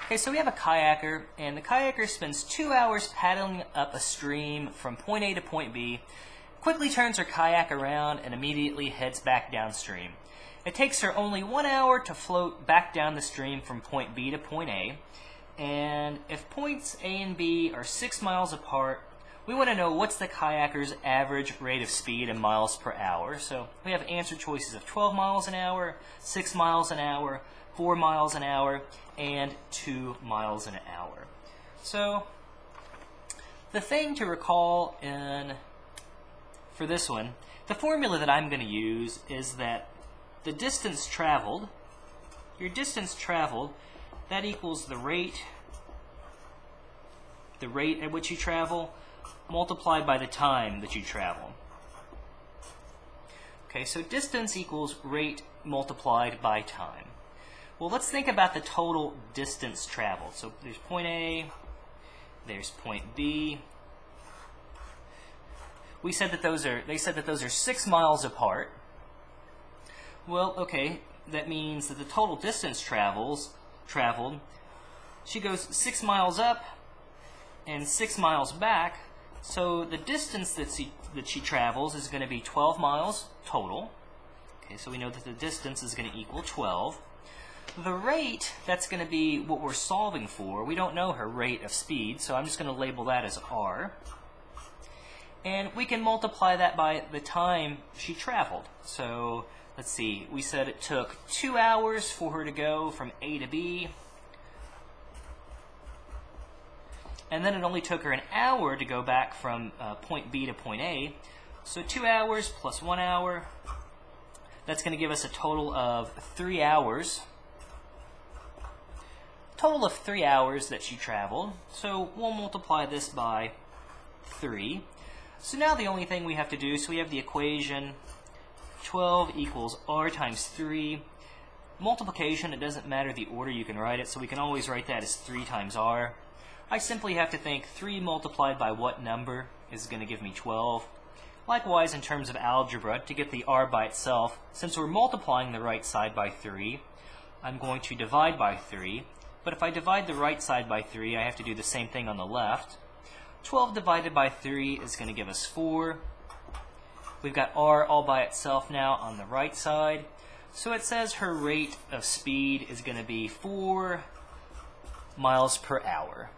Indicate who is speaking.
Speaker 1: Okay, so we have a kayaker, and the kayaker spends 2 hours paddling up a stream from point A to point B, quickly turns her kayak around, and immediately heads back downstream. It takes her only 1 hour to float back down the stream from point B to point A, and if points A and B are 6 miles apart, we want to know what's the kayaker's average rate of speed in miles per hour. So we have answer choices of 12 miles an hour, 6 miles an hour, 4 miles an hour, and 2 miles an hour. So the thing to recall for this one, the formula that I'm going to use is that the distance traveled, your distance traveled, that equals the rate at which you travel multiplied by the time that you travel. Okay, so distance equals rate multiplied by time. Well, let's think about the total distance traveled. So there's point A, there's point B. They said that those are 6 miles apart. Well, okay, that means that the total distance traveled, she goes 6 miles up and 6 miles back. So the distance that she travels is going to be 12 miles total. Okay, so we know that the distance is going to equal 12. The rate, that's going to be what we're solving for. We don't know her rate of speed, so I'm just going to label that as R. And we can multiply that by the time she traveled. So let's see, we said it took 2 hours for her to go from A to B. And then it only took her an hour to go back from point B to point A. So 2 hours plus 1 hour, that's going to give us a total of 3 hours. Total of 3 hours that she traveled. So we'll multiply this by 3. So now the only thing we have to do, so we have the equation 12 equals R times 3. Multiplication, it doesn't matter the order you can write it, so we can always write that as 3 times R. I simply have to think 3 multiplied by what number is going to give me 12. Likewise, in terms of algebra, to get the R by itself, since we're multiplying the right side by 3, I'm going to divide by 3. But if I divide the right side by 3, I have to do the same thing on the left. 12 divided by 3 is going to give us 4. We've got R all by itself now on the right side. So it says her rate of speed is going to be 4 miles per hour.